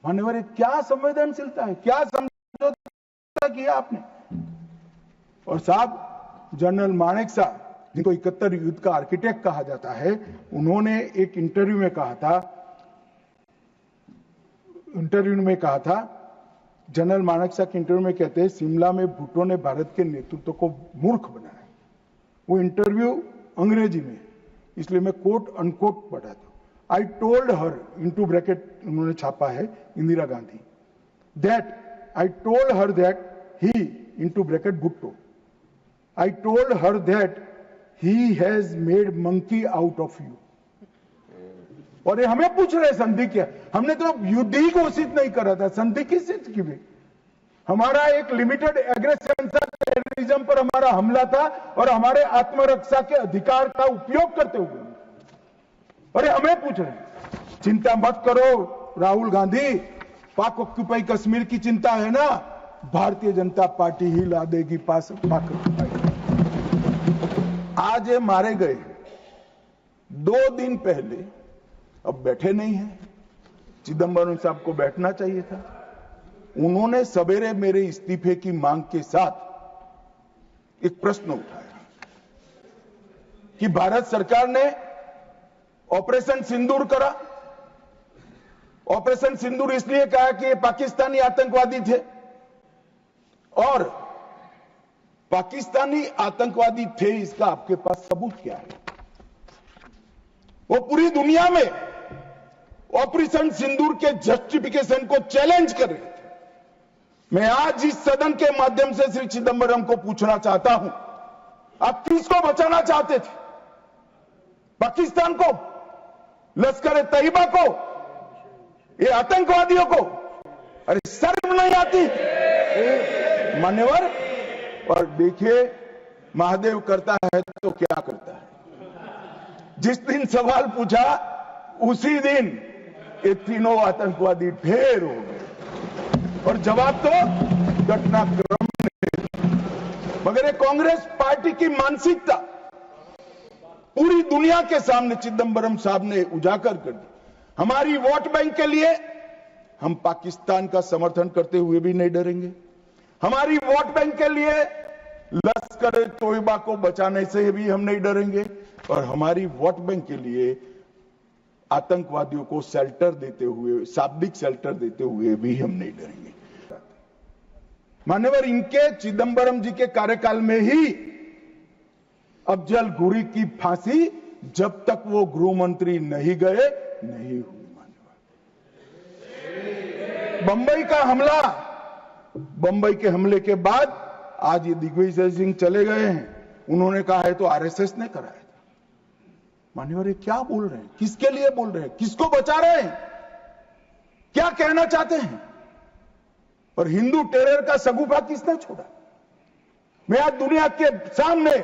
मान्यवर, क्या संवेदनशीलता है, क्या समझौता किया आपने। और साहब, जनरल मानेकशॉ, जिनको 71 युद्ध का आर्किटेक्ट कहा जाता है, उन्होंने एक इंटरव्यू में कहा था, जनरल मानेकशॉ के इंटरव्यू में कहते हैं, शिमला में भुट्टो ने भारत के नेतृत्व को मूर्ख बनाया। वो इंटरव्यू अंग्रेजी में, इसलिए मैं कोट अनकोट पढ़ा था। I told her, into bracket उन्होंने छापा है Indira Gandhi, that I told her that he, into bracket Bhutto, I told her that he has made monkey out of you. और ये हमें पूछ रहे संधि क्या, हमने तो युद्ध ही घोषित नहीं करा था, संधि किस चीज की भी। हमारा एक लिमिटेड एग्रेशन था, टेररिज्म पर हमारा हमला था, और हमारे आत्मरक्षा के अधिकार का उपयोग करते हुए, अरे हमें पूछ रहे हैं। चिंता मत करो राहुल गांधी, पाक ऑक्यूपाई कश्मीर की चिंता है ना, भारतीय जनता पार्टी ही ला देगी पाक ऑक्यूपाई। आज ये मारे गए 2 दिन पहले, अब बैठे नहीं है, चिदंबरम साहब को बैठना चाहिए था। उन्होंने सवेरे मेरे इस्तीफे की मांग के साथ एक प्रश्न उठाया कि भारत सरकार ने ऑपरेशन सिंदूर करा। ऑपरेशन सिंदूर इसलिए कहा कि ये पाकिस्तानी आतंकवादी थे, और पाकिस्तानी आतंकवादी थे, इसका आपके पास सबूत क्या है। वो पूरी दुनिया में ऑपरेशन सिंदूर के जस्टिफिकेशन को चैलेंज कर रहे थे। मैं आज इस सदन के माध्यम से श्री चिदंबरम को पूछना चाहता हूं, आप किसको बचाना चाहते थे? पाकिस्तान को, लश्कर ए तैयबा को, ये आतंकवादियों को? अरे शर्म नहीं आती मान्यवर। और देखिए, महादेव करता है तो क्या करता है। जिस दिन सवाल पूछा उसी दिन ये तीनों आतंकवादी ढेर हो गए, और जवाब तो घटनाक्रम ने। मगर ये कांग्रेस पार्टी की मानसिकता पूरी दुनिया के सामने चिदंबरम साहब ने उजागर कर दी। हमारी वोट बैंक के लिए हम पाकिस्तान का समर्थन करते हुए भी नहीं डरेंगे। हमारी वोट बैंक के लिए लश्कर ए तोयबा को बचाने से भी हम नहीं डरेंगे, और हमारी वोट बैंक के लिए आतंकवादियों को शेल्टर देते हुए, शाब्दिक शेल्टर देते हुए भी हम नहीं डरेंगे। मान्यवर, इनके चिदंबरम जी के कार्यकाल में ही अफजल गुरी की फांसी, जब तक वो गृह मंत्री नहीं गए, नहीं हुई। मान्यवर, बंबई का हमला, बंबई के हमले के बाद आज ये दिग्विजय सिंह चले गए हैं, उन्होंने कहा है तो आरएसएस ने कराया था। मान्यवर, ये क्या बोल रहे हैं, किसके लिए बोल रहे हैं, किसको बचा रहे हैं, क्या कहना चाहते हैं? और हिंदू टेरर का सगुफा किसने छोड़ा? मैं आज दुनिया के सामने,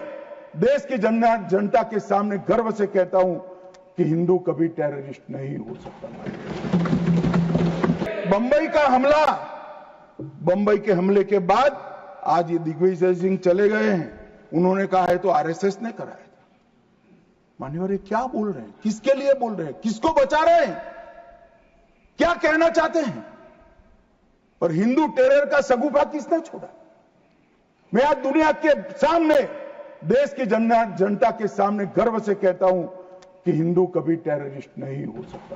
देश की जनता के सामने गर्व से कहता हूं कि हिंदू कभी टेररिस्ट नहीं हो सकता। बंबई का हमला, बंबई के हमले के बाद आज ये दिग्विजय सिंह चले गए हैं, उन्होंने कहा है तो आरएसएस ने कराया था। मान्यवर, ये क्या बोल रहे हैं, किसके लिए बोल रहे हैं, किसको बचा रहे हैं, क्या कहना चाहते हैं? और हिंदू टेरर का सगुफा किसने छोड़ा? मैं आज दुनिया के सामने, देश की जनता के सामने गर्व से कहता हूं कि हिंदू कभी टेररिस्ट नहीं हो सकता।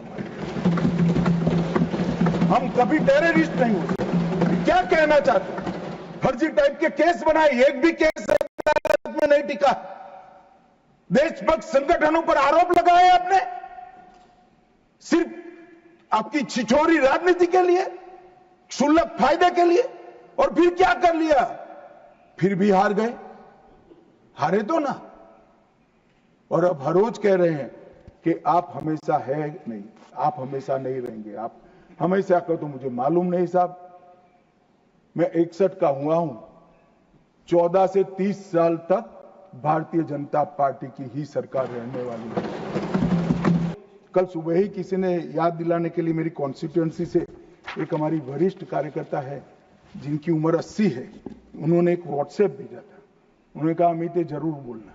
हम कभी टेररिस्ट नहीं हो सकते। क्या कहना चाहते हैं? फर्जी टाइप के केस बनाए, एक भी केस अदालत में नहीं टिका। देशभक्त संगठनों पर आरोप लगाए आपने, सिर्फ आपकी छिछोरी राजनीति के लिए, क्षुल्लक फायदे के लिए। और फिर क्या कर लिया? फिर भी हार गए। हारे तो ना, और अब हर रोज कह रहे हैं कि आप हमेशा है नहीं, आप हमेशा नहीं रहेंगे, आप हमेशा का तो मुझे मालूम नहीं साहब। मैं 61 का हुआ हूं, 14 से 30 साल तक भारतीय जनता पार्टी की ही सरकार रहने वाली है। कल सुबह ही किसी ने याद दिलाने के लिए मेरी कॉन्स्टिट्यूएंसी से एक हमारी वरिष्ठ कार्यकर्ता है जिनकी उम्र 80 है, उन्होंने एक व्हाट्सएप भेजा था। उन्होंने कहा अमित जरूर बोलना।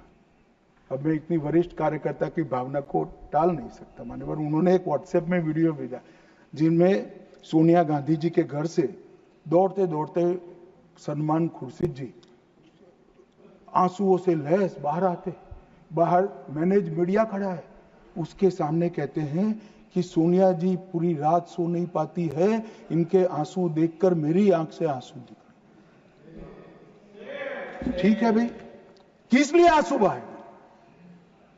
अब मैं इतनी वरिष्ठ कार्यकर्ता की भावना को टाल नहीं सकता मान्यवर। उन्होंने एक व्हाट्सएप में वीडियो भेजा जिनमें सोनिया गांधी जी के घर से दौड़ते दौड़ते सलमान खुर्शीद जी आंसुओं से लहस बाहर आते, बाहर मैनेज मीडिया खड़ा है, उसके सामने कहते हैं कि सोनिया जी पूरी रात सो नहीं पाती है, इनके आंसू देखकर मेरी आंख से आंसू दिख रहे। ठीक है भाई, किस लिए आंसू बहाए?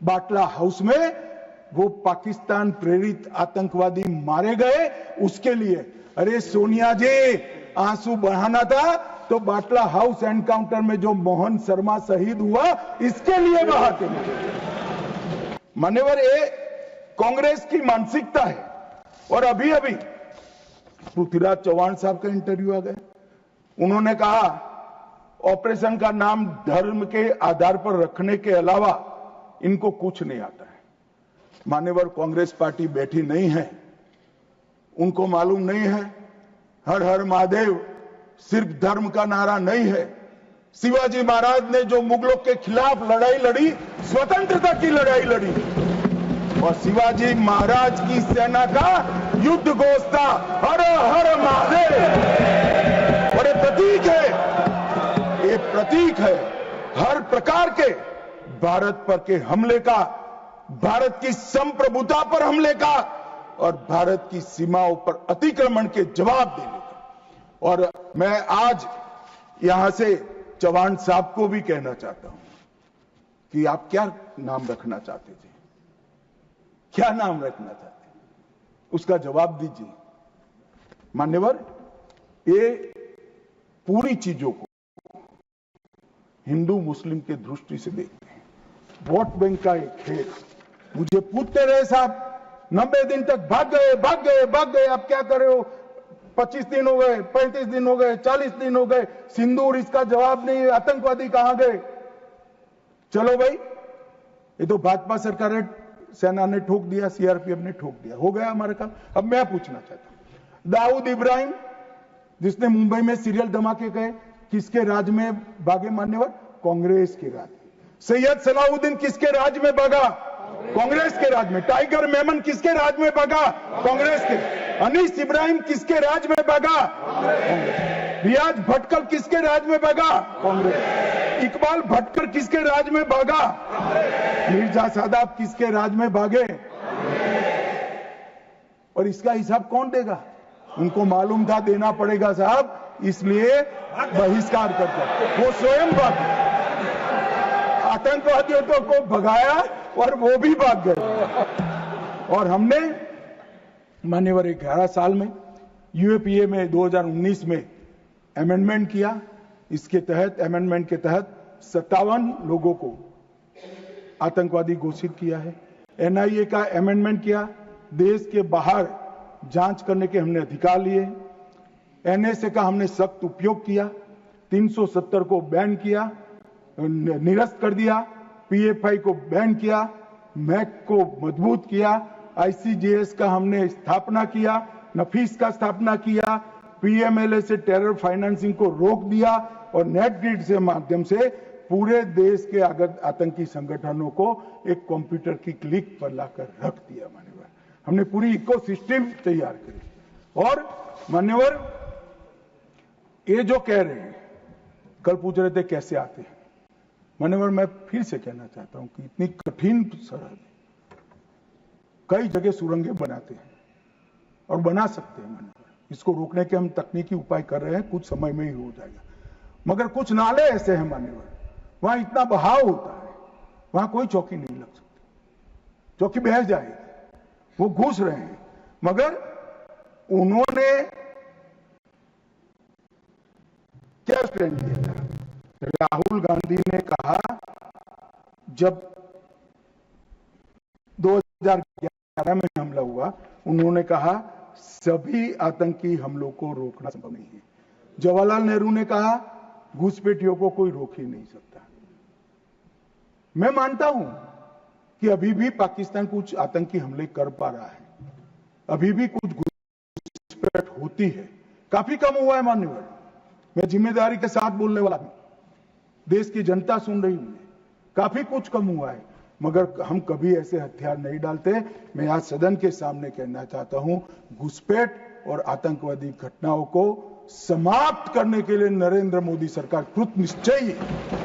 बाटला हाउस में वो पाकिस्तान प्रेरित आतंकवादी मारे गए, उसके लिए। अरे सोनिया जी, आंसू बहाना था तो बाटला हाउस एनकाउंटर में जो मोहन शर्मा शहीद हुआ, इसके लिए बहाते। मान्यवर, ये कांग्रेस की मानसिकता है। और अभी अभी पृथ्वीराज चौहान साहब का इंटरव्यू आ गया, उन्होंने कहा ऑपरेशन का नाम धर्म के आधार पर रखने के अलावा इनको कुछ नहीं आता है। मान्यवर, कांग्रेस पार्टी बैठी नहीं है, उनको मालूम नहीं है हर हर महादेव सिर्फ धर्म का नारा नहीं है। शिवाजी महाराज ने जो मुगलों के खिलाफ लड़ाई लड़ी, स्वतंत्रता की लड़ाई लड़ी, और शिवाजी महाराज की सेना का युद्ध घोष था हर हर महादेव। और ये प्रतीक है, ये प्रतीक है हर प्रकार के भारत पर के हमले का, भारत की संप्रभुता पर हमले का, और भारत की सीमाओं पर अतिक्रमण के जवाब देने का। और मैं आज यहां से चौहान साहब को भी कहना चाहता हूं कि आप क्या नाम रखना चाहते थे, क्या नाम रखना चाहते, उसका जवाब दीजिए। मान्यवर, ये पूरी चीजों को हिंदू मुस्लिम के दृष्टि से देखते हैं, वोट बैंक का एक खेल। मुझे पूछते रहे साहब, 90 दिन तक भाग गए भाग गए भाग गए, आप क्या कर रहे हो? 25 दिन हो गए, 35 दिन हो गए, 40 दिन हो गए, सिंदूर इसका जवाब नहीं, आतंकवादी कहां गए? चलो भाई, ये तो भाजपा सरकार ने, सेना ने ठोक दिया, सीआरपीएफ ने ठोक दिया, हो गया हमारा काम। अब मैं पूछना चाहता हूं, दाऊद इब्राहिम जिसने मुंबई में सीरियल धमाके गए, किसके राज में भागे? मान्यवर, कांग्रेस के राज में। सैयद सलाउद्दीन किसके राज में भागा? कांग्रेस के राज में। टाइगर मेमन किसके राज में भागा? कांग्रेस के। अनीस इब्राहिम किसके राज में भागा? कांग्रेस। रियाज भटकल किसके राज में भागा? कांग्रेस। इकबाल भटकर किसके राज में भागा? मिर्जा सादाब किसके राज में भागे? और इसका हिसाब कौन देगा? उनको मालूम था देना पड़ेगा साहब, इसलिए बहिष्कार करते, वो स्वयं भागे। आतंकवादियों को भगाया और वो भी भाग गए। और हमने मान्यवर 11 साल में यूएपीए में 2019 में अमेंडमेंट किया। इसके तहत, अमेंडमेंट के तहत 57 लोगों को आतंकवादी घोषित किया है। एनआईए का अमेंडमेंट किया, देश के बाहर जांच करने के हमने अधिकार लिए। एनएसए का हमने सख्त उपयोग किया, 370 को बैन किया, निरस्त कर दिया, पीएफआई को बैन किया, मैक को मजबूत किया, आईसीजेएस का हमने स्थापना किया, नफीस का स्थापना किया, पीएमएलए से टेरर फाइनेंसिंग को रोक दिया, और नेट ग्रिड से माध्यम से पूरे देश के आतंकी संगठनों को एक कंप्यूटर की क्लिक पर लाकर रख दिया। मान्यवर, हमने पूरी इकोसिस्टम तैयार करी। और मान्यवर, ये जो कह रहे हैं, कल पूछ रहे थे कैसे आते हैं, मान्यवर मैं फिर से कहना चाहता हूं कि इतनी कठिन सरहद, कई जगह सुरंगें बनाते हैं और बना सकते हैं। मान्यवर, इसको रोकने के हम तकनीकी उपाय कर रहे हैं, कुछ समय में ही हो जाएगा। मगर कुछ नाले ऐसे हैं मान्यवर, वहां इतना बहाव होता है, वहां कोई चौकी नहीं लग सकती, चौकी बह जाएगी। वो घुस रहे हैं, मगर उन्होंने क्या स्टैंड लिया था? राहुल गांधी ने कहा, जब 2011 में हमला हुआ, उन्होंने कहा सभी आतंकी हमलों को रोकना संभव नहीं है। जवाहरलाल नेहरू ने कहा घुसपैठियों को कोई रोक ही नहीं सकता। मैं मानता हूं कि अभी भी पाकिस्तान कुछ आतंकी हमले कर पा रहा है, अभी भी कुछ घुसपैठ होती है, काफी कम हुआ है मान्यवर। मैं जिम्मेदारी के साथ बोलने वाला हूं, देश की जनता सुन रही है, काफी कुछ कम हुआ है, मगर हम कभी ऐसे हथियार नहीं डालते। मैं आज सदन के सामने कहना चाहता हूं, घुसपैठ और आतंकवादी घटनाओं को समाप्त करने के लिए नरेंद्र मोदी सरकार कृत निश्चयी है।